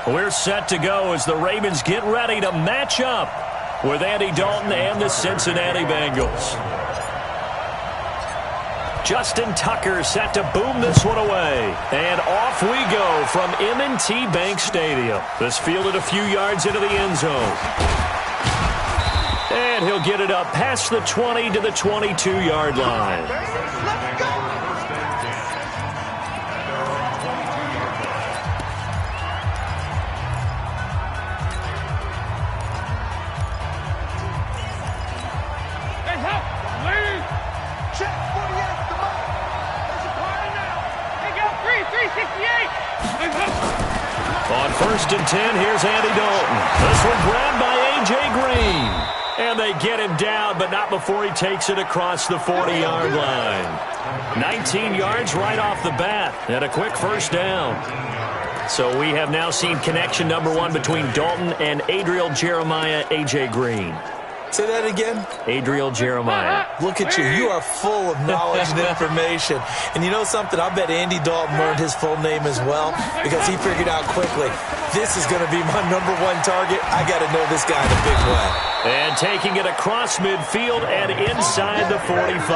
We're set to go as the Ravens get ready to match up with Andy Dalton and the Cincinnati Bengals. Justin Tucker set to boom this one away. And off we go from M&T Bank Stadium. This fielded a few yards into the end zone. And he'll get it up past the 20 to the 22-yard line. Let's go! On 1st and 10, here's Andy Dalton. This one grabbed by A.J. Green. And they get him down, but not before he takes it across the 40-yard line. 19 yards right off the bat, and a quick first down. So we have now seen connection number 1 between Dalton and Adriel Jeremiah, A.J. Green. Say that again? Adriel Jeremiah. Look at you. You are full of knowledge and information. And you know something? I bet Andy Dalton learned his full name as well because he figured out quickly, this is going to be my number 1 target. I got to know this guy in a big way. And taking it across midfield and inside the 45.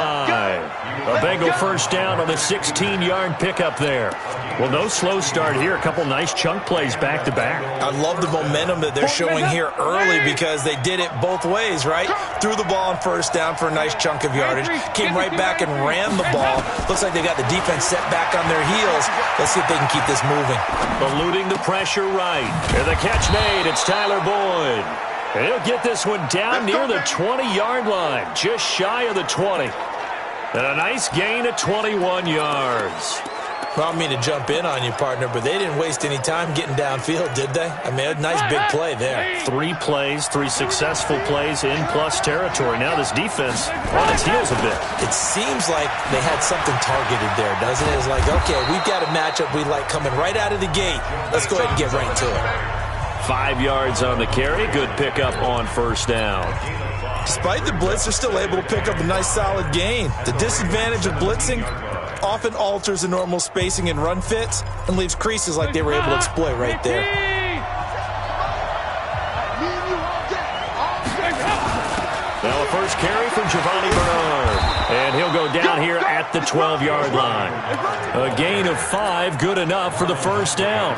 A Bengal first down on the 16-yard pickup there. Well, no slow start here. A couple nice chunk plays back-to-back. I love the momentum that they're showing here early because they did it both ways, right? Threw the ball on first down for a nice chunk of yardage. Came right back and ran the ball. Looks like they got the defense set back on their heels. Let's see if they can keep this moving. Eluding the pressure right. And the catch made. It's Tyler Boyd. He'll get this one down near the 20-yard line. Just shy of the 20. And a nice gain of 21 yards. Well, I don't mean to jump in on you, partner, but they didn't waste any time getting downfield, did they? I mean, a nice big play there. 3 plays, 3 successful plays in plus territory. Now this defense on its heels a bit. It seems like they had something targeted there, doesn't it? It's like, okay, we've got a matchup we like coming right out of the gate. Let's go ahead and get right to it. 5 yards on the carry. Good pickup on first down. Despite the blitz, they're still able to pick up a nice solid gain. The disadvantage of blitzing often alters the normal spacing and run fits and leaves creases like they were able to exploit right there. Now a first carry from Giovanni Bernard. And he'll go down here at the 12-yard line. A gain of 5, good enough for the first down.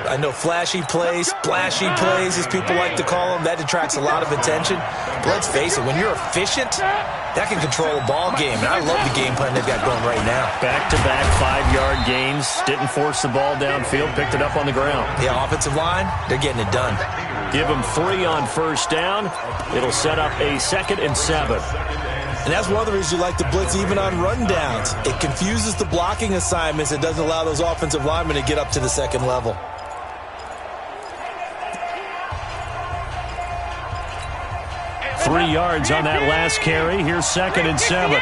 I know flashy plays, splashy plays, as people like to call them, that attracts a lot of attention. But let's face it, when you're efficient, that can control a ball game. And I love the game plan they've got going right now. Back-to-back 5-yard gains. Didn't force the ball downfield, picked it up on the ground. Yeah, offensive line, they're getting it done. Give them 3 on first down. It'll set up a 2nd and 7. And that's one of the reasons you like to blitz even on rundowns. It confuses the blocking assignments. It doesn't allow those offensive linemen to get up to the second level. Three yards on that last carry. Here's 2nd and 7.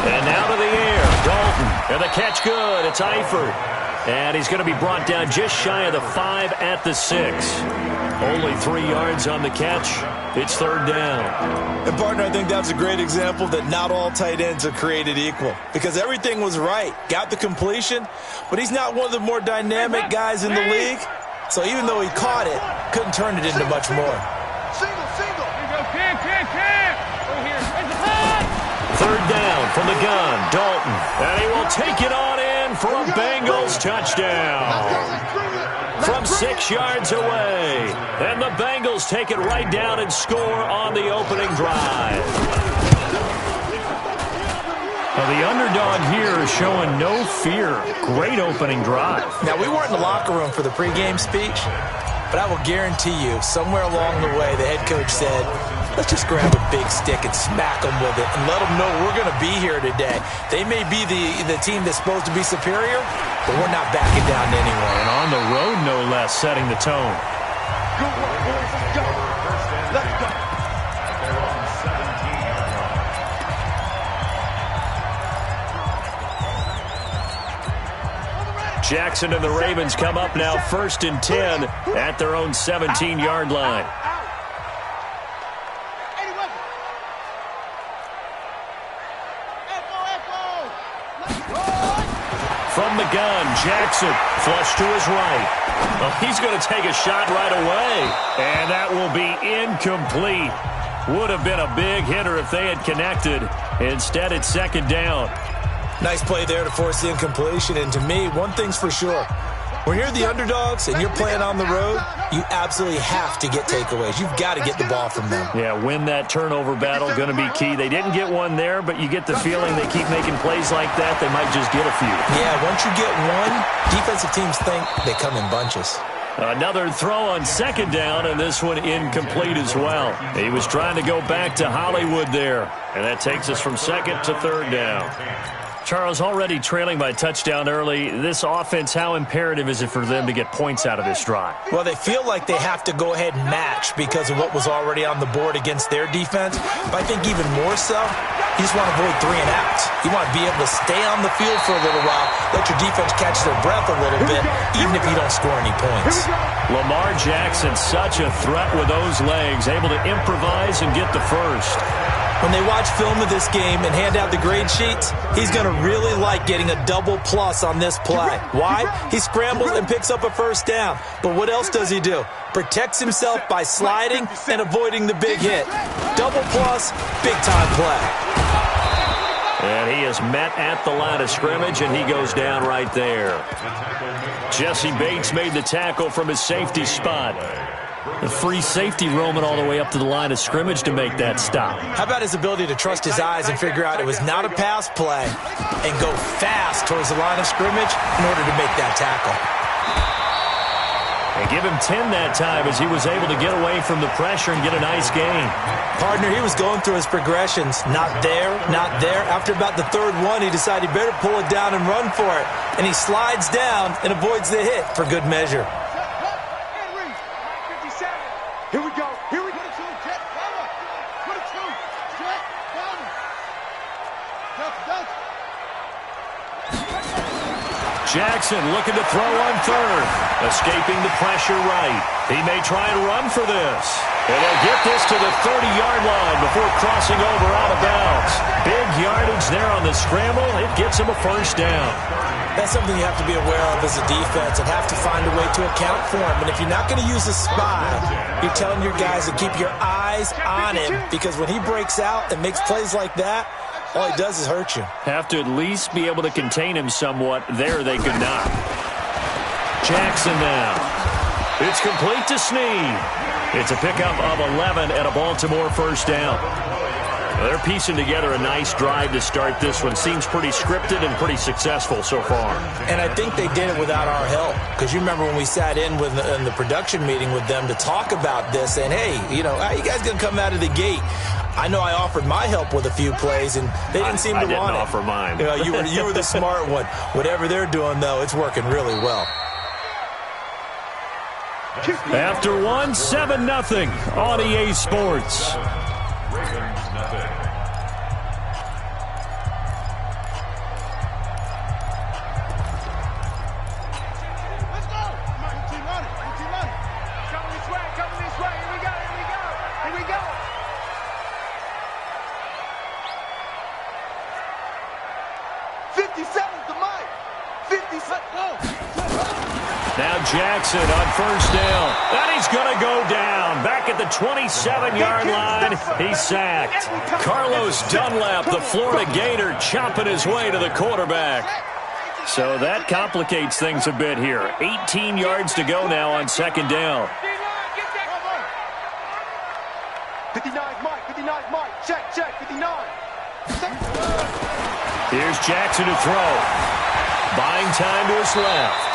And now to the air. Dalton. And the catch good. It's Eifert. And he's going to be brought down just shy of the 5 at the 6. Only 3 yards on the catch. It's 3rd down. And, partner, I think that's a great example that not all tight ends are created equal. Because everything was right. Got the completion, but he's not one of the more dynamic guys in the league. So even though he caught it, couldn't turn it into much more. Single. Here you go, Cam. Over here. 3rd down from the gun. Dalton. And he will take it on in for a Bengals touchdown. From 6 yards away. And the Bengals take it right down and score on the opening drive. Well, the underdog here is showing no fear. Great opening drive. Now, we weren't in the locker room for the pregame speech, but I will guarantee you, somewhere along the way, the head coach said, let's just grab a big stick and smack them with it and let them know we're going to be here today. They may be the team that's supposed to be superior, but we're not backing down to anyone. And on the road, no less, setting the tone. Good work, boys. Let's go. Let's go. Jackson and the Ravens come up now 1st and 10 at their own 17-yard line. From the gun, Jackson, flush to his right. Oh, he's going to take a shot right away. And that will be incomplete. Would have been a big hitter if they had connected. Instead, it's second down. Nice play there to force the incompletion. And to me, one thing's for sure. When you're the underdogs and you're playing on the road, you absolutely have to get takeaways. You've got to get the ball from them. Yeah, win that turnover battle, going to be key. They didn't get one there, but you get the feeling they keep making plays like that, they might just get a few. Yeah, once you get one, defensive teams think they come in bunches. Another throw on second down, and this one incomplete as well. He was trying to go back to Hollywood there, and that takes us from second to third down. Charles, already trailing by a touchdown early. This offense, how imperative is it for them to get points out of this drive? Well, they feel like they have to go ahead and match because of what was already on the board against their defense. But I think even more so, you just want to avoid 3 and outs. You want to be able to stay on the field for a little while, let your defense catch their breath a little bit, even if you don't score any points. Lamar Jackson, such a threat with those legs, able to improvise and get the first. When they watch film of this game and hand out the grade sheets, he's going to really like getting a double plus on this play. Why? He scrambles and picks up a first down. But what else does he do? Protects himself by sliding and avoiding the big hit. Double plus, big-time play. And he is met at the line of scrimmage, and he goes down right there. Jesse Bates made the tackle from his safety spot. The free safety roaming all the way up to the line of scrimmage to make that stop. How about his ability to trust his eyes and figure out it was not a pass play and go fast towards the line of scrimmage in order to make that tackle. And give him 10 that time as he was able to get away from the pressure and get a nice gain. Partner, he was going through his progressions. Not there, not there. After about the third one, he decided he better pull it down and run for it. And he slides down and avoids the hit for good measure. Here we go. Here we go. Jet, power. 22. Jet, down. Jackson looking to throw on third. Escaping the pressure right. He may try and run for this. And they'll get this to the 30-yard line before crossing over out of bounds. Big yardage there on the scramble. It gets him a first down. That's something you have to be aware of as a defense and have to find a way to account for him. And if you're not going to use a spy, you're telling your guys to keep your eyes on him because when he breaks out and makes plays like that, all he does is hurt you. Have to at least be able to contain him somewhat. There they could not. Jackson now. It's complete to Snead. It's a pickup of 11 and a Baltimore first down. They're piecing together a nice drive to start this one. Seems pretty scripted and pretty successful so far. And I think they did it without our help. Because you remember when we sat in the production meeting with them to talk about this, and hey, how you guys going to come out of the gate? I know I offered my help with a few plays, and they didn't seem to want it. I didn't offer mine. You were the smart one. Whatever they're doing, though, it's working really well. After one, 7-0 on EA Sports. Now Jackson on first down. And he's going to go down. Back at the 27-yard line, he's sacked. Carlos Dunlap, the Florida Gator, chopping his way to the quarterback. So that complicates things a bit here. 18 yards to go now on second down. 59 Mike, 59 Mike. Check, 59. Here's Jackson to throw. Buying time to his left.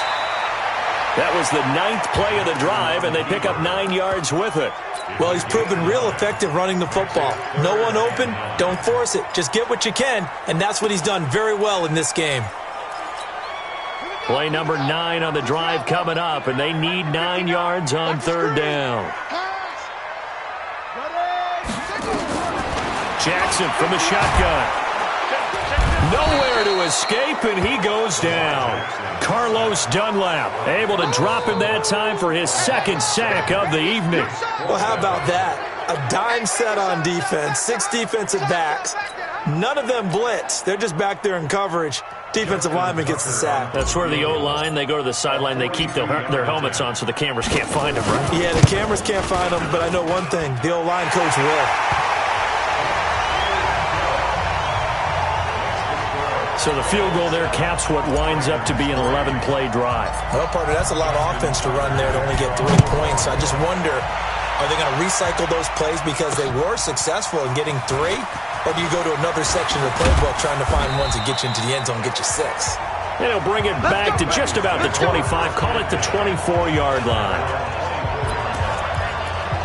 That was the 9th play of the drive, and they pick up 9 yards with it. Well, he's proven real effective running the football. No one open, don't force it. Just get what you can, and that's what he's done very well in this game. Play number 9 on the drive coming up, and they need 9 yards on third down. Jackson from the shotgun. Nowhere to escape, and he goes down. Carlos Dunlap able to drop him that time for his second sack of the evening. Well, how about that? A dime set on defense, 6 defensive backs. None of them blitz. They're just back there in coverage. Defensive lineman gets the sack. That's where the O-line, they go to the sideline, they keep their helmets on so the cameras can't find them, right? Yeah, the cameras can't find them, but I know one thing. The O-line coach will. So the field goal there caps what winds up to be an 11-play drive. Well, partner, that's a lot of offense to run there to only get 3 points. I just wonder, are they going to recycle those plays because they were successful in getting 3? Or do you go to another section of the playbook trying to find ones that get you into the end zone and get you 6? And he'll bring it back to just about the 25. Call it the 24-yard line.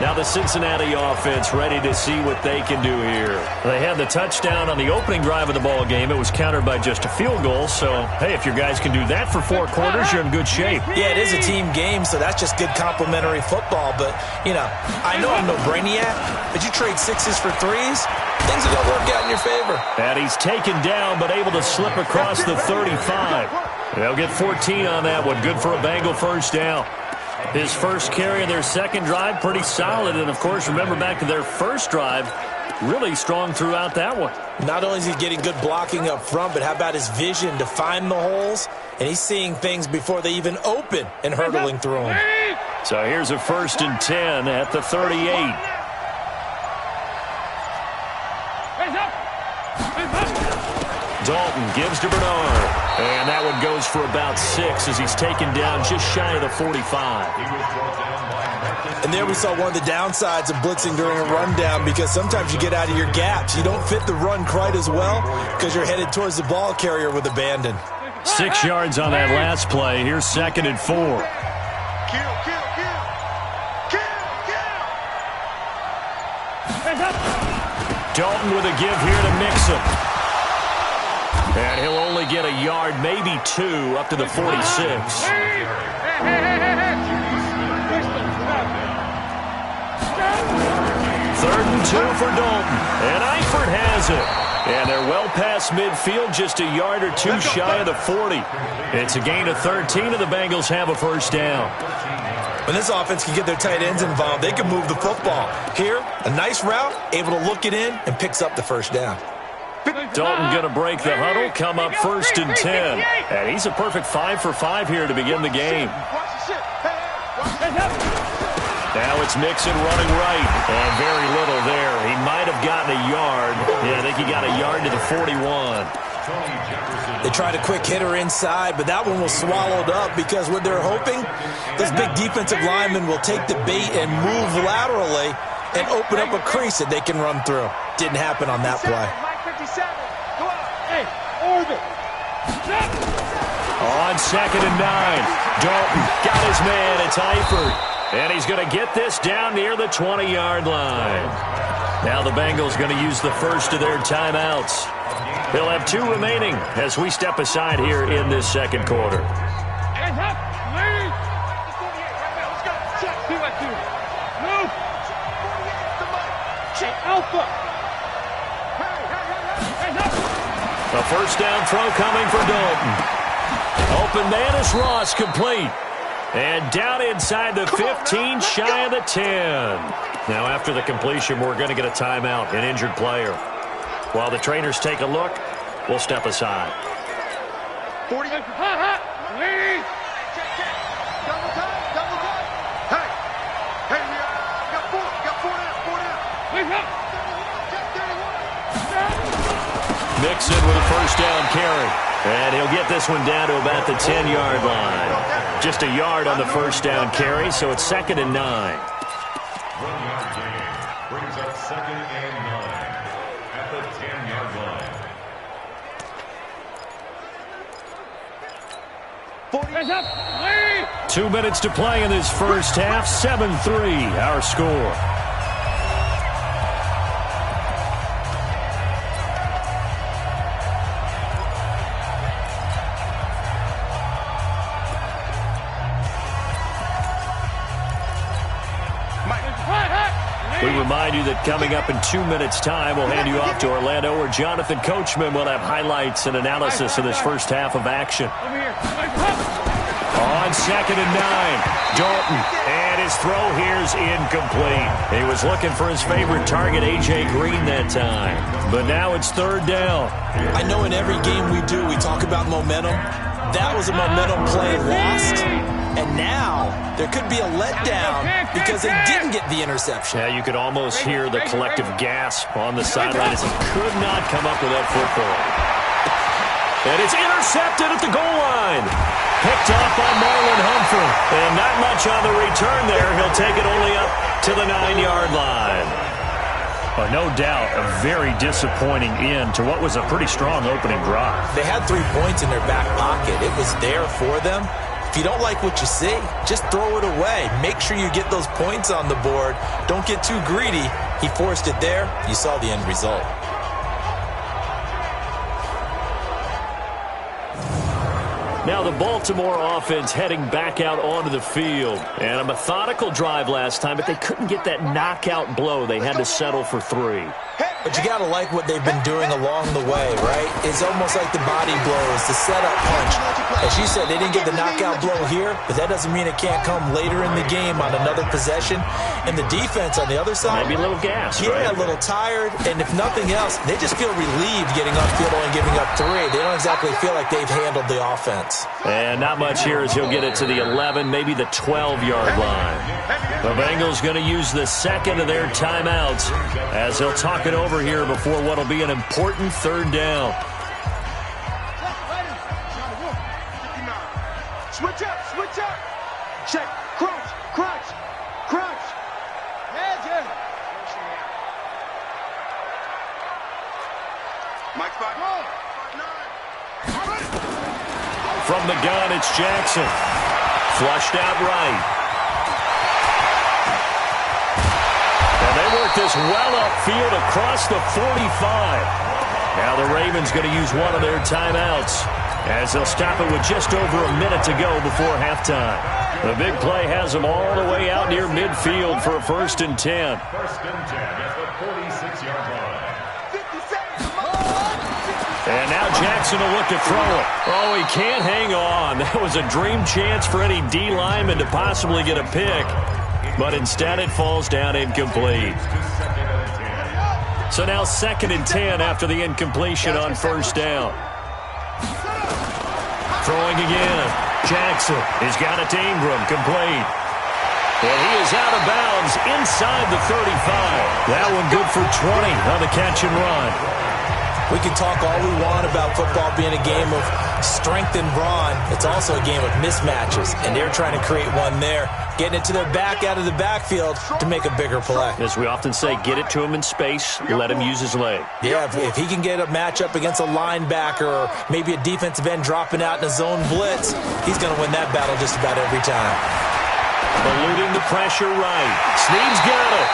Now the Cincinnati offense ready to see what they can do here. They had the touchdown on the opening drive of the ball game. It was countered by just a field goal. So, hey, if your guys can do that for 4 quarters, you're in good shape. Yeah, it is a team game, so that's just good complimentary football. But, you know I'm no brainiac, but you trade 6s for 3s, things are going to work out in your favor. And he's taken down, but able to slip across the 35. They'll get 14 on that one. Good for a Bengal first down. His first carry of their second drive, pretty solid. And, of course, remember back to their first drive, really strong throughout that one. Not only is he getting good blocking up front, but how about his vision to find the holes? And he's seeing things before they even open and hurdling through them. So here's a 1st and 10 at the 38. Dalton gives to Bernard. And that one goes for about 6 as he's taken down just shy of the 45. And there we saw one of the downsides of blitzing during a rundown, because sometimes you get out of your gaps. You don't fit the run quite as well because you're headed towards the ball carrier with abandon. 6 yards on that last play. Here's 2nd and 4. Dalton with a give here to Mixon. And he'll only get a yard, maybe 2, up to the 46. 3rd and 2 for Dalton. And Eifert has it. And they're well past midfield, just a yard or 2 shy of the 40. It's a gain of 13, and the Bengals have a first down. When this offense can get their tight ends involved, they can move the football. Here, a nice route, able to look it in, and picks up the first down. Dalton going to break the huddle, come up 1st and 10. And he's a perfect 5 for 5 here to begin the game. Now it's Mixon running right. And very little there. He might have gotten a yard. Yeah, I think he got a yard to the 41. They tried a quick hitter inside, but that one was swallowed up because what they're hoping, those big defensive linemen will take the bait and move laterally and open up a crease that they can run through. Didn't happen on that play. On 2nd and 9, Dalton got his man. It's Eifert. And he's going to get this down near the 20-yard line. Now the Bengals going to use the first of their timeouts. They'll have 2 remaining as we step aside here in this second quarter. A first down throw coming for Dalton. Open man is Ross, complete. And down inside the 15, shy of the 10. Now after the completion, we're going to get a timeout, an injured player. While the trainers take a look, we'll step aside. 40. Double time. Hey, got 4 down. Mixon with a first down carry. And he'll get this one down to about the 10-yard line. Just a yard on the first down carry, so it's 2nd and 9. Brings up 2nd and 9 at the 10-yard line. 2 minutes to play in this first half. 7-3, our score. We remind you that coming up in 2 minutes' time, we'll hand you off to Orlando, where Jonathan Coachman will have highlights and analysis of this first half of action. On 2nd and 9, Dalton. And his throw here's incomplete. He was looking for his favorite target, A.J. Green, that time. But now it's 3rd down. I know in every game we do, we talk about momentum. That was a momentum play lost. And now there could be a letdown because they didn't get the interception. Yeah, you could almost hear the collective gasp on the sideline as he could not come up with that football. And it's intercepted at the goal line. Picked off by Marlon Humphrey. And not much on the return there. He'll take it only up to the 9-yard line. No doubt a very disappointing end to what was a pretty strong opening drive. They had 3 points in their back pocket. It was there for them. If you don't like what you see, just throw it away. Make sure you get those points on the board. Don't get too greedy. He forced it there. You saw the end result. Now the Baltimore offense heading back out onto the field. And a methodical drive last time, but they couldn't get that knockout blow. They had to settle for 3. But you got to like what they've been doing along the way, right? It's almost like the body blows, the setup punch. As you said, they didn't get the knockout blow here, but that doesn't mean it can't come later in the game on another possession. And the defense on the other side, maybe a little gas, yeah, right? A little tired. And if nothing else, they just feel relieved getting upfield and giving up 3. They don't exactly feel like they've handled the offense. And not much here as he'll get it to the 11, maybe the 12-yard line. The Bengals going to use the second of their timeouts as they'll talk it over here before what will be an important 3rd down. Switch up. Check. Crunch. Magic. Mike 5-9. From the gun, it's Jackson. Flushed out right. And they work this well upfield across the 45. Now the Ravens going to use one of their timeouts as they'll stop it with just over a minute to go before halftime. The big play has them all the way out near midfield for a 1st and 10. 1st and 10 at the 46-yard line. And now Jackson will look to throw it. Oh, he can't hang on. That was a dream chance for any D lineman to possibly get a pick. But instead it falls down incomplete. So now 2nd and 10 after the incompletion on 1st down. Throwing again. Jackson has got it to Ingram. Complete. And he is out of bounds inside the 35. That one good for 20 on the catch and run. We can talk all we want about football being a game of strength and brawn. It's also a game of mismatches, and they're trying to create one there, getting it to their back out of the backfield to make a bigger play. As we often say, get it to him in space, let him use his leg. Yeah, if he can get a matchup against a linebacker or maybe a defensive end dropping out in a zone blitz, he's going to win that battle just about every time. Eluding the pressure right. Snead's got it.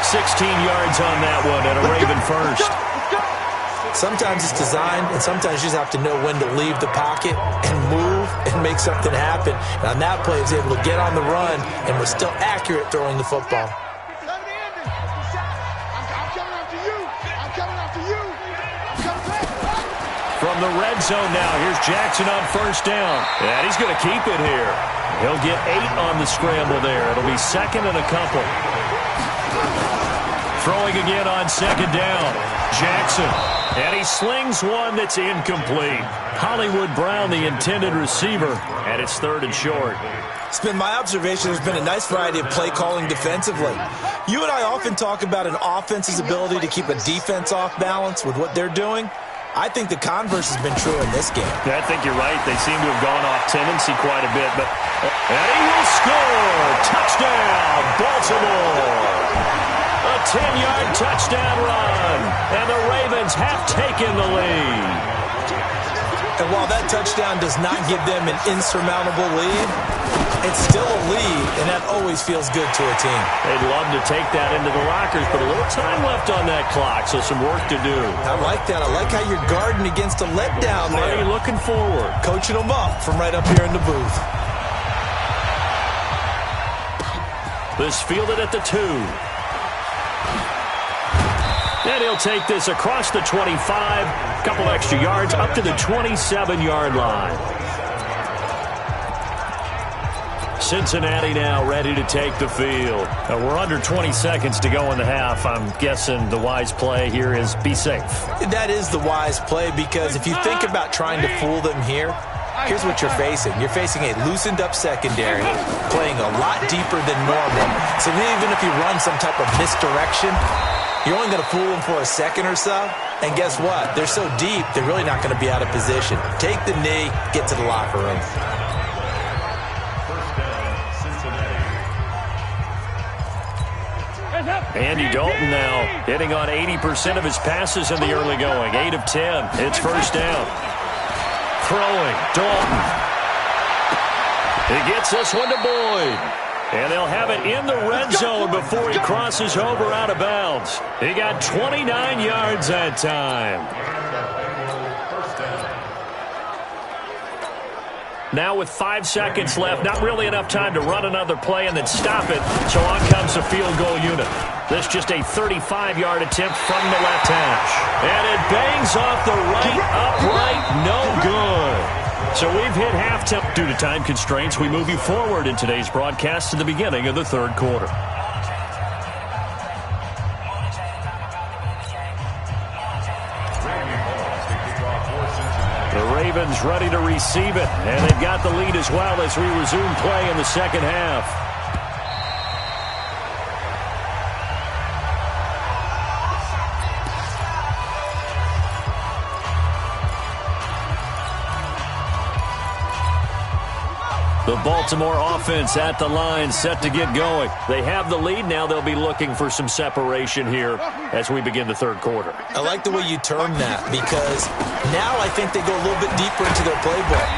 16 yards on that one and a Raven first. Sometimes it's designed, and sometimes you just have to know when to leave the pocket and move and make something happen. And on that play, he was able to get on the run and was still accurate throwing the football. From the red zone now, here's Jackson on 1st down. And he's going to keep it here. He'll get 8 on the scramble there. It'll be 2nd and a couple. Throwing again on 2nd down. Jackson. And he slings one that's incomplete. Hollywood Brown, the intended receiver, and it's 3rd and short. It's been my observation there's been a nice variety of play calling defensively. You and I often talk about an offense's ability to keep a defense off balance with what they're doing. I think the converse has been true in this game. Yeah, I think you're right. They seem to have gone off tendency quite a bit. And he will score! Touchdown, Baltimore! A 10-yard touchdown run, and the Ravens have taken the lead. And while that touchdown does not give them an insurmountable lead, it's still a lead, and that always feels good to a team. They'd love to take that into the lockers, but a little time left on that clock, so some work to do. I like that. I like how you're guarding against a letdown there. Are you looking forward? Coaching them up from right up here in the booth. This fielded at the 2. And he'll take this across the 25, a couple extra yards, up to the 27-yard line. Cincinnati now ready to take the field. We're under 20 seconds to go in the half. I'm guessing the wise play here is be safe. That is the wise play, because if you think about trying to fool them here, here's what you're facing. You're facing a loosened up secondary, playing a lot deeper than normal. So even if you run some type of misdirection, you're only going to fool them for a second or so. And guess what? They're so deep, they're really not going to be out of position. Take the knee, get to the locker room. Andy Dalton now hitting on 80% of his passes in the early going. 8 of 10. It's first down. Throwing, Dalton. He gets this one to Boyd. And they'll have it in the red zone before he crosses over out of bounds. He got 29 yards that time. Now with 5 seconds left, not really enough time to run another play and then stop it. So on comes the field goal unit. This just a 35-yard attempt from the left hash. And it bangs off the right upright. No good. So we've hit halftime. Due to time constraints, we move you forward in today's broadcast to the beginning of the third quarter. The Ravens ready to receive it, and they've got the lead as well as we resume play in the second half. The Baltimore offense at the line, set to get going. They have the lead. Now they'll be looking for some separation here as we begin the third quarter. I like the way you term that, because now I think they go a little bit deeper into their playbook.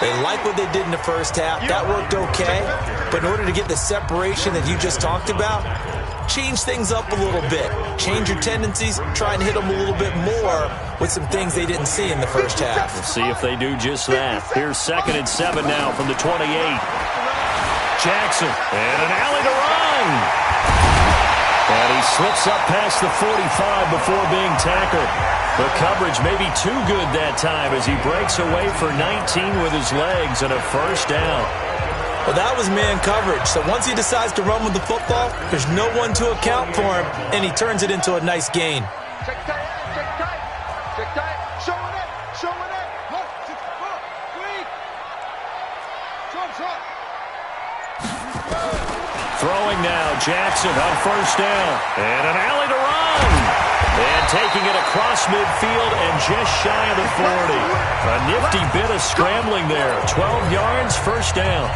They like what they did in the first half. That worked okay. But in order to get the separation that you just talked about, change things up a little bit. Change your tendencies. Try and hit them a little bit more with some things they didn't see in the first half. We'll see if they do just that. Here's 2nd and 7 now from the 28. Jackson, and an alley to run. And he slips up past the 45 before being tackled. The coverage may be too good that time as he breaks away for 19 with his legs and a first down. Well, that was man coverage. So once he decides to run with the football, there's no one to account for him, and he turns it into a nice gain. Check tight, check tight, check tight. Showing it, showing it. Look, sweet. Short. Throwing now, Jackson on first down. And an alley to run. And taking it across midfield and just shy of the 40. A nifty bit of scrambling there. 12 yards, first down.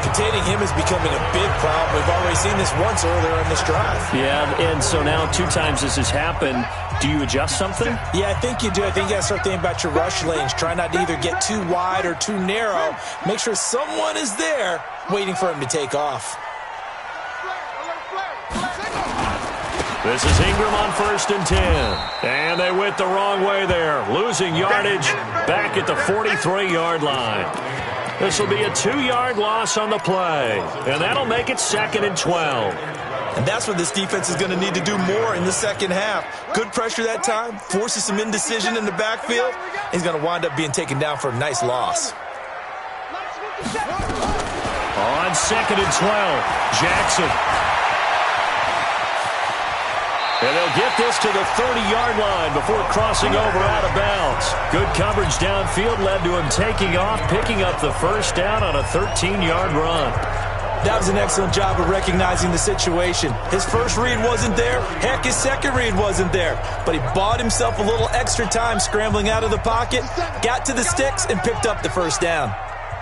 Containing him is becoming a big problem. We've already seen this once earlier in this drive. Yeah, and so now 2 times this has happened. Do you adjust something? Yeah, I think you do. I think you got to start thinking about your rush lanes. Try not to either get too wide or too narrow. Make sure someone is there waiting for him to take off. This is Ingram on 1st and 10. And they went the wrong way there. Losing yardage back at the 43-yard line. This will be a 2-yard loss on the play. And that'll make it 2nd and 12. And that's what this defense is going to need to do more in the second half. Good pressure that time. Forces some indecision in the backfield. He's going to wind up being taken down for a nice loss. On 2nd and 12, Jackson. And they'll get this to the 30-yard line before crossing over out of bounds. Good coverage downfield led to him taking off, picking up the first down on a 13-yard run. That was an excellent job of recognizing the situation. His first read wasn't there. Heck, his second read wasn't there. But he bought himself a little extra time scrambling out of the pocket, got to the sticks, and picked up the first down.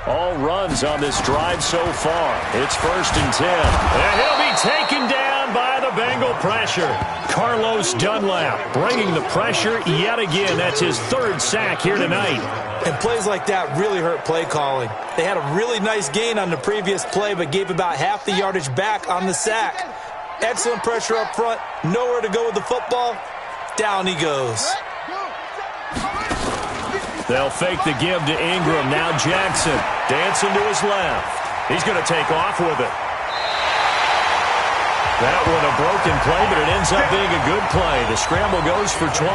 All runs on this drive so far. It's 1st and 10. And he'll be taken down by the Bengal pressure. Carlos Dunlap bringing the pressure yet again. That's his 3rd sack here tonight. And plays like that really hurt play calling. They had a really nice gain on the previous play, but gave about half the yardage back on the sack. Excellent pressure up front. Nowhere to go with the football. Down he goes. They'll fake the give to Ingram. Now Jackson dancing to his left. He's going to take off with it. That one a broken play, but it ends up being a good play. The scramble goes for 20.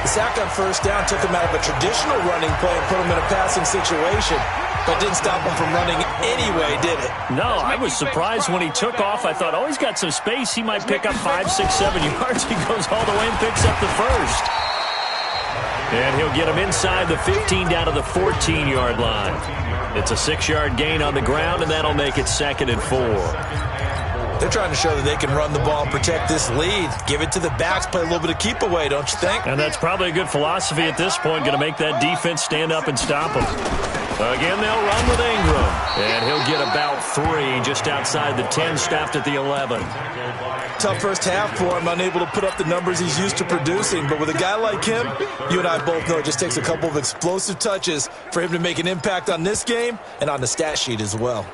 The sack on first down took him out of a traditional running play and put him in a passing situation, but didn't stop him from running anyway, did it? No, I was surprised when he took off. I thought, oh, he's got some space. He might pick up 5, 6, 7 yards. He goes all the way and picks up the first. And he'll get him inside the 15 down to the 14-yard line. It's a 6-yard gain on the ground, and that'll make it 2nd and 4. They're trying to show that they can run the ball and protect this lead. Give it to the backs, play a little bit of keep away, don't you think? And that's probably a good philosophy at this point, going to make that defense stand up and stop them. Again, they'll run with Ingram, and he'll get about 3 just outside the 10, stopped at the 11. Tough first half for him, unable to put up the numbers he's used to producing. But with a guy like him, you and I both know it just takes a couple of explosive touches for him to make an impact on this game and on the stat sheet as well.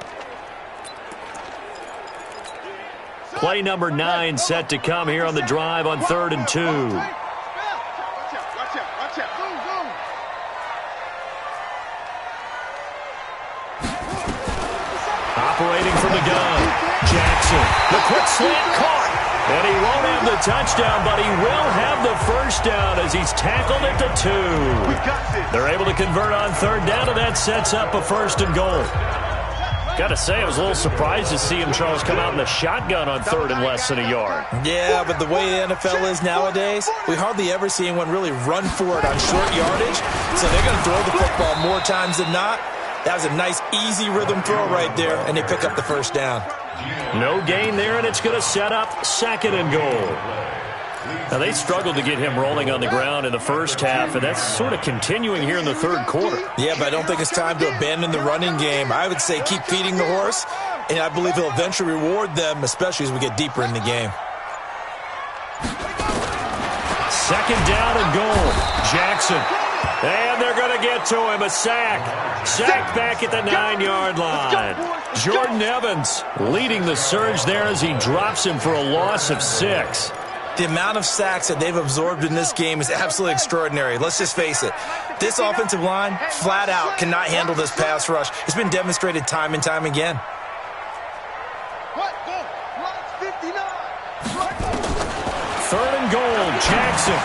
Play number 9 set to come here on the drive on 3rd and 2. Operating from the gun, Jackson. The quick slant caught. And he won't have the touchdown, but he will have the first down as he's tackled at the 2. They're able to convert on 3rd down, and that sets up a 1st and goal. Got to say, I was a little surprised to see him, Charles, come out in the shotgun on 3rd and less than a yard. Yeah, but the way the NFL is nowadays, we hardly ever see anyone really run for it on short yardage. So they're going to throw the football more times than not. That was a nice, easy rhythm throw right there, and they pick up the first down. No gain there, and it's going to set up 2nd and goal. Now, they struggled to get him rolling on the ground in the first half, and that's sort of continuing here in the 3rd quarter. Yeah, but I don't think it's time to abandon the running game. I would say keep feeding the horse, and I believe he'll eventually reward them, especially as we get deeper in the game. 2nd down and goal. Jackson. And they're going to get to him. A sack. Sack back at the 9-yard line. Jordan Evans leading the surge there as he drops him for a loss of 6. The amount of sacks that they've absorbed in this game is absolutely extraordinary. Let's just face it. This offensive line, flat out, cannot handle this pass rush. It's been demonstrated time and time again. 3rd and goal, Jackson.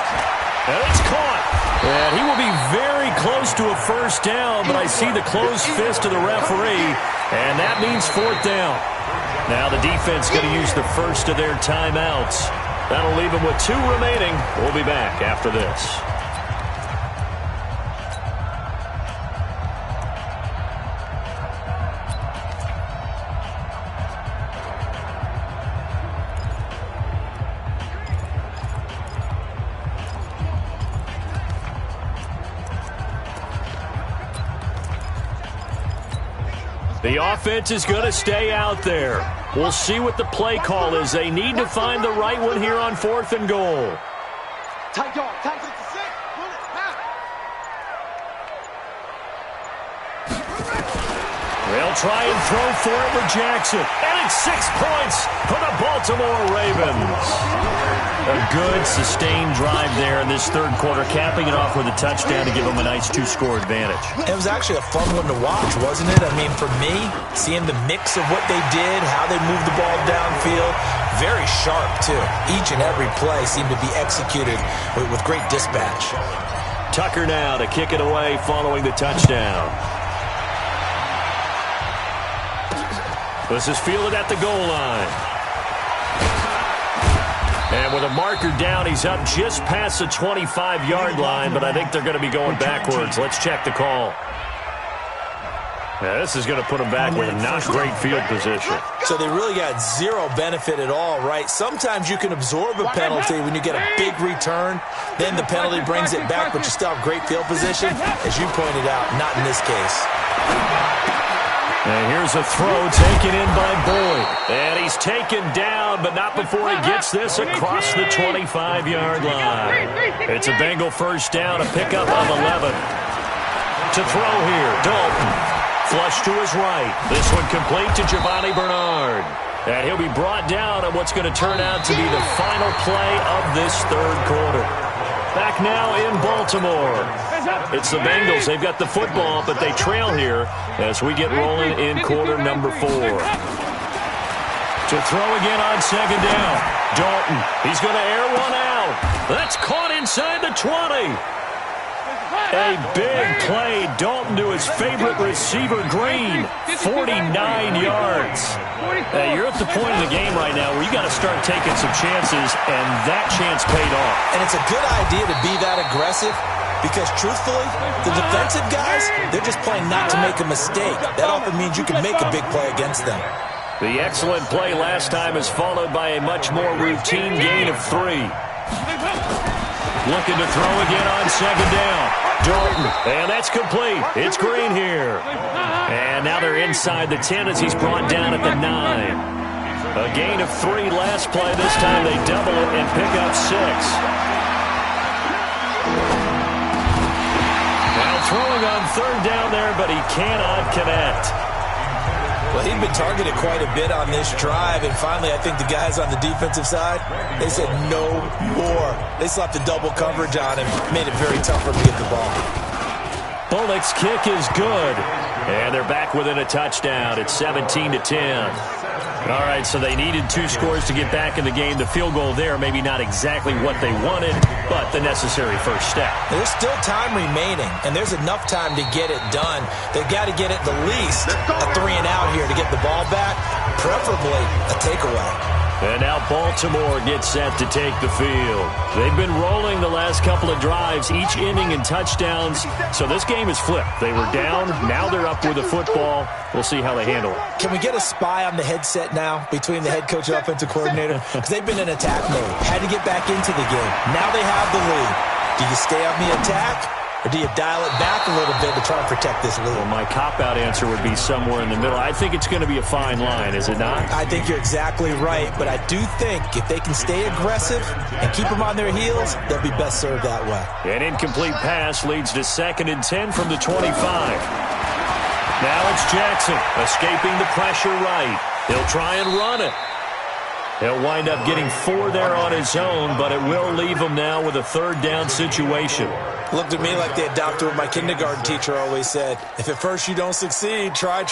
And it's caught. And he will be very close to a first down, but I see the closed fist of the referee, and that means 4th down. Now the defense going to use the first of their timeouts. That'll leave them with 2 remaining. We'll be back after this. The offense is going to stay out there. We'll see what the play call is. They need to find the right one here on 4th and goal. Tight yard, tight to 6. Run it, pass. They'll try and throw for it with Jackson. And it's 6 points for the Baltimore Ravens. A good, sustained drive there in this 3rd quarter, capping it off with a touchdown to give them a nice 2-score advantage. It was actually a fun one to watch, wasn't it? I mean, for me, seeing the mix of what they did, how they moved the ball downfield, very sharp, too. Each and every play seemed to be executed with great dispatch. Tucker now to kick it away following the touchdown. This is fielded at the goal line. And with a marker down, he's up just past the 25-yard line, but I think they're going to be going backwards. Let's check the call. Yeah, this is going to put them back with a not great field position. So they really got zero benefit at all, right? Sometimes you can absorb a penalty when you get a big return. Then the penalty brings it back, but you still have great field position. As you pointed out, not in this case. And here's a throw taken in by Boyd. And he's taken down, but not before he gets this across the 25-yard line. It's a Bengal first down, a pickup of 11. To throw here, Dalton. Flush to his right. This one complete to Giovanni Bernard. And he'll be brought down on what's going to turn out to be the final play of this 3rd quarter. Back now in Baltimore. It's the Bengals. They've got the football, but they trail here as we get rolling in quarter number 4. To throw again on 2nd down. Dalton. He's going to air one out. down. That's caught inside the 20. A big play. Dalton to his favorite receiver, Green. 49 yards. Hey, you're at the point of the game right now where you got to start taking some chances, and that chance paid off. And it's a good idea to be that aggressive because, truthfully, the defensive guys, they're just playing not to make a mistake. That often means you can make a big play against them. The excellent play last time is followed by a much more routine gain of 3. Looking to throw again on second down. Dalton, and that's complete. It's Green here. And now they're inside the 10 as he's brought down at the 9. A gain of 3 last play. This time they double it and pick up 6. Now throwing on third down there, but he cannot connect. Well, he'd been targeted quite a bit on this drive, and finally I think the guys on the defensive side, they said no more. They slapped the double coverage on him, made it very tough for him to get the ball. Bullock's kick is good, and they're back within a touchdown. It's 17-10. All right, so they needed 2 scores to get back in the game. The field goal there, maybe not exactly what they wanted, but the necessary first step. There's still time remaining, and there's enough time to get it done. They've got to get it the least a 3-and-out here to get the ball back, preferably a takeaway. And now Baltimore gets set to take the field. They've been rolling the last couple of drives, each inning in touchdowns. So this game is flipped. They were down. Now they're up with the football. We'll see how they handle it. Can we get a spy on the headset now between the head coach and offensive coordinator? Because they've been in attack mode. Had to get back into the game. Now they have the lead. Do you stay on the attack? Or do you dial it back a little bit to try and protect this lead? Well, my cop-out answer would be somewhere in the middle. I think it's going to be a fine line, is it not? I think you're exactly right, but I do think if they can stay aggressive and keep them on their heels, they'll be best served that way. An incomplete pass leads to 2nd and 10 from the 25. Now it's Jackson escaping the pressure right. He'll try and run it. He'll wind up getting 4 there on his own, but it will leave him now with a 3rd down situation. Looked at me like the adopter what my kindergarten teacher always said. If at first you don't succeed, try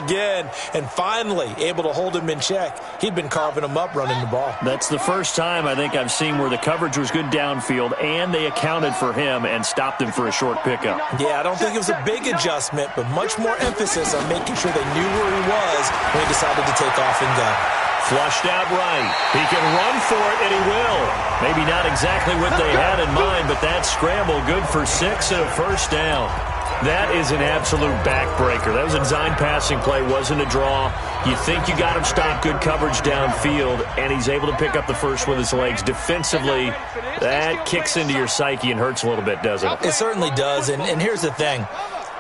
again. And finally, able to hold him in check. He'd been carving him up running the ball. That's the first time I think I've seen where the coverage was good downfield, and they accounted for him and stopped him for a short pickup. Yeah, I don't think it was a big adjustment, but much more emphasis on making sure they knew where he was when he decided to take off and go. Flushed out right. He can run for it, and he will. Maybe not exactly what they had in mind, but that scramble good for 6 and a first down. That is an absolute backbreaker. That was a design passing play, wasn't a draw. You think you got him stopped, good coverage downfield, and he's able to pick up the first with his legs. Defensively, that kicks into your psyche and hurts a little bit, doesn't it? It certainly does, and here's the thing.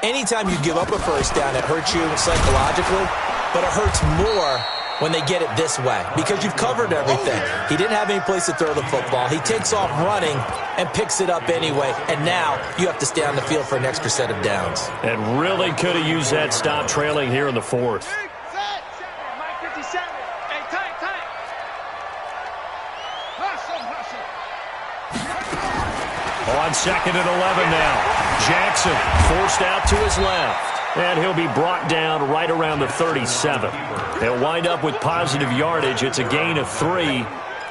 Anytime you give up a first down, it hurts you psychologically, but it hurts more when they get it this way, because you've covered everything. He didn't have any place to throw the football. He takes off running and picks it up anyway, and now you have to stay on the field for an extra set of downs. And really could have used that stop trailing here in the 4th. On 2nd and 11 now. Jackson forced out to his left. And he'll be brought down right around the 37. They'll wind up with positive yardage. It's a gain of 3,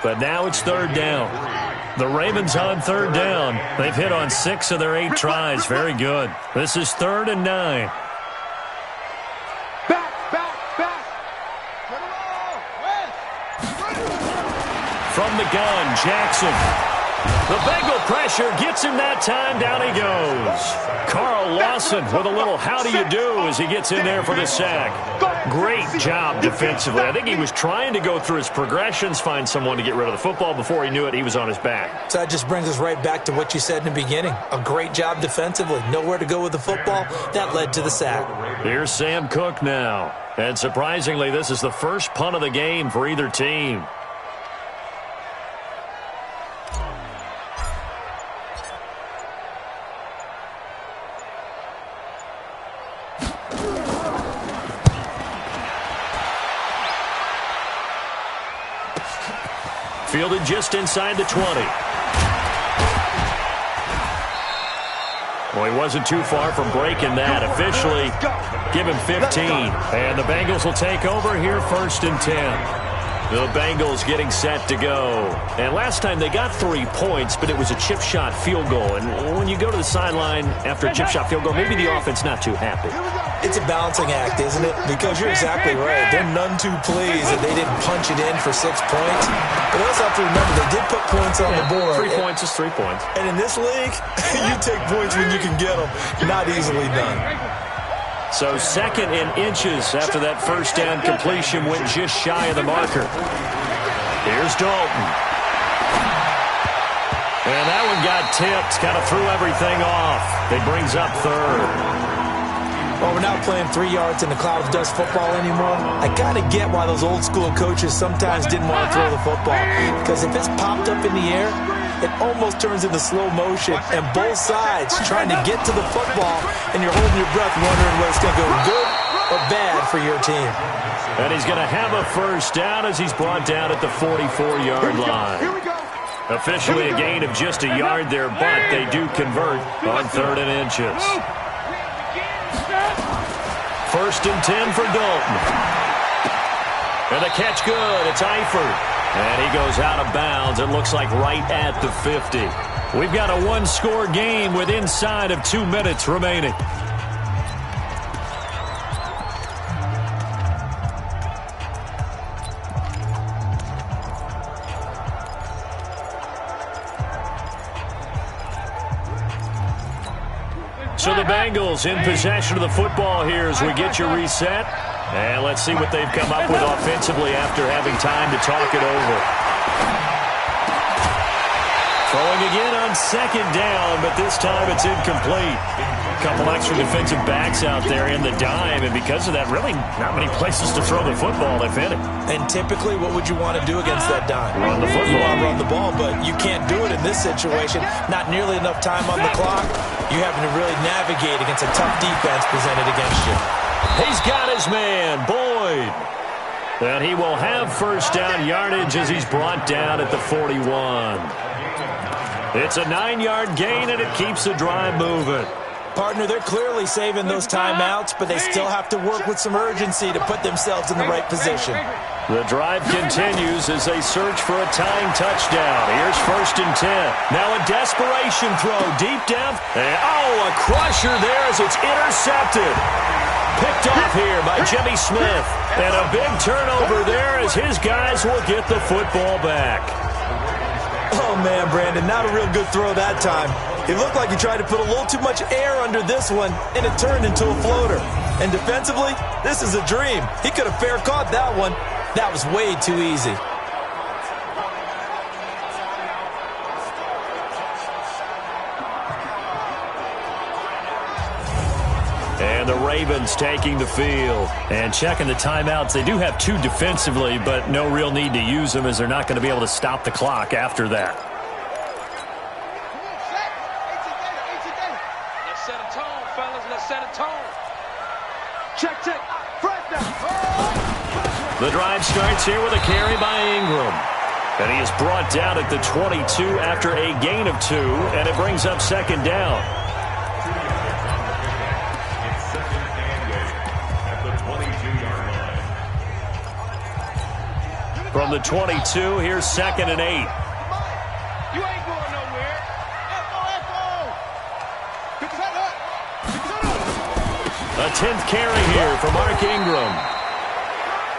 but now it's 3rd down. The Ravens on 3rd down. They've hit on 6 of their 8 tries. Very good. This is 3rd and 9. Back. From the gun, Jackson. The Bengal pressure gets him that time. Down he goes. Carl Lawson with a little how do you do as he gets in there for the sack. Great job defensively. I think he was trying to go through his progressions, find someone to get rid of the football. Before he knew it, he was on his back. So that just brings us right back to what you said in the beginning. A great job defensively. Nowhere to go with the football. That led to the sack. Here's Sam Cook now. And surprisingly, this is the first punt of the game for either team. Fielded just inside the 20. Well, he wasn't too far from breaking that. Officially, give him 15. And the Bengals will take over here 1st and 10. The Bengals getting set to go. And last time they got 3 points, but it was a chip shot field goal. And when you go to the sideline after a chip shot field goal, maybe the offense not too happy. It's a balancing act, isn't it? Because you're exactly right. They're none too pleased that they didn't punch it in for 6 points. But also have to remember, they did put points on the board. 3 points is 3 points. And in this league, you take points when you can get them. Not easily done. So 2nd and inches after that first down completion went just shy of the marker. Here's Dalton. And that one got tipped, kind of threw everything off. It brings up 3rd. Well, we're not playing 3 yards in the cloud of dust football anymore. I kind of get why those old school coaches sometimes didn't want to throw the football. Because if it's popped up in the air, it almost turns into slow motion, and both sides trying to get to the football, and you're holding your breath wondering whether it's going to go good or bad for your team. And he's going to have a first down as he's brought down at the 44-yard line. Officially a gain of just a yard there, but they do convert on 3rd and inches. 1st and 10 for Dalton. And the catch good. It's Eifert. And he goes out of bounds. It looks like right at the 50. We've got a 1-score game with inside of 2 minutes remaining. So the Bengals in possession of the football here as we get you reset. And let's see what they've come up with offensively after having time to talk it over. Throwing again on 2nd down, but this time it's incomplete. A couple extra defensive backs out there in the dime, and because of that, really not many places to throw the football, if any. And typically, what would you want to do against that dime? Run the football. You want to run the ball, but you can't do it in this situation. Not nearly enough time on the clock. You having to really navigate against a tough defense presented against you. He's got his man, Boyd. And he will have first down yardage as he's brought down at the 41. It's a 9-yard gain, and it keeps the drive moving. Partner, they're clearly saving those timeouts, but they still have to work with some urgency to put themselves in the right position. The drive continues as they search for a tying touchdown. Here's 1st and 10. Now a desperation throw deep down. And, a crusher there as it's intercepted. Picked off here by Jimmy Smith. And a big turnover there as his guys will get the football back. Oh, man, Brandon, not a real good throw that time. It looked like he tried to put a little too much air under this one, and it turned into a floater. And defensively, this is a dream. He could have fair caught that one. That was way too easy. And the Ravens taking the field. And checking the timeouts. They do have 2 defensively, but no real need to use them as they're not going to be able to stop the clock after that. Let's set a tone, fellas. Let's set a tone. Check. First down. The drive starts here with a carry by Ingram. And he is brought down at the 22 after a gain of 2, and it brings up 2nd down. From the 22, here's 2nd and 8. You ain't going nowhere. Echo. A 10th carry here for Mark Ingram.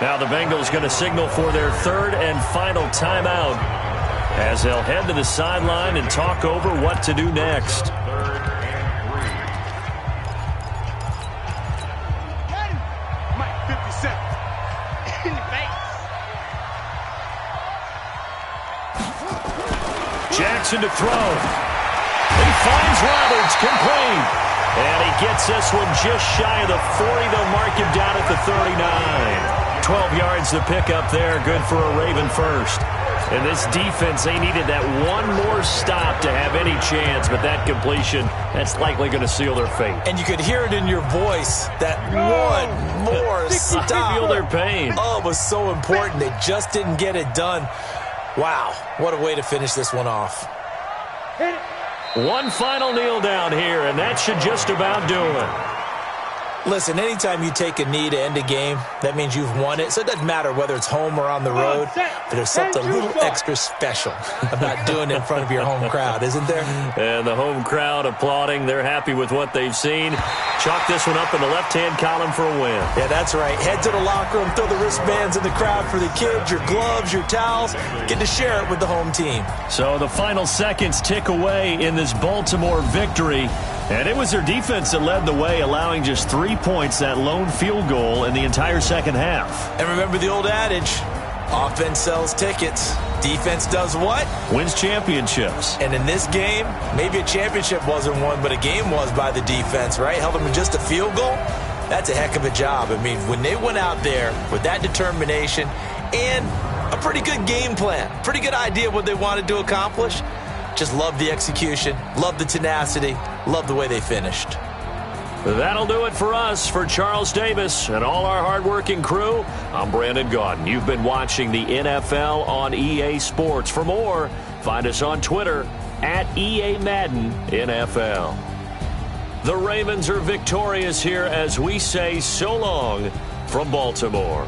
Now the Bengals going to signal for their 3rd and final timeout as they'll head to the sideline and talk over what to do next. 3rd and 3. Mike, 57. In the face. Jackson to throw. He finds Roberts, complete. And he gets this one just shy of the 40. They'll mark him down at the 39. 12 yards to pick up there. Good for a Raven first. And this defense, they needed that one more stop to have any chance. But that completion, that's likely going to seal their fate. And you could hear it in your voice, that one more stop. Feel their pain. Oh, it was so important. They just didn't get it done. Wow, what a way to finish this one off. One final kneel down here, and that should just about do it. Listen, anytime you take a knee to end a game, that means you've won it. So it doesn't matter whether it's home or on the road, but there's something a little extra special about doing it in front of your home crowd, isn't there? And the home crowd applauding. They're happy with what they've seen. Chalk this one up in the left-hand column for a win. Yeah, that's right. Head to the locker room, throw the wristbands in the crowd for the kids, your gloves, your towels. Get to share it with the home team. So the final seconds tick away in this Baltimore victory. And it was their defense that led the way, allowing just 3 points, that lone field goal in the entire second half. And remember the old adage, offense sells tickets. Defense does what? Wins championships. And in this game, maybe a championship wasn't won, but a game was by the defense, right? Held them to just a field goal. That's a heck of a job. I mean, when they went out there with that determination and a pretty good game plan, pretty good idea of what they wanted to accomplish, just love the execution, love the tenacity, love the way they finished. That'll do it for us. For Charles Davis and all our hardworking crew, I'm Brandon Gaudin. You've been watching the NFL on EA Sports. For more, find us on Twitter at EA Madden NFL. The Ravens are victorious here as we say so long from Baltimore.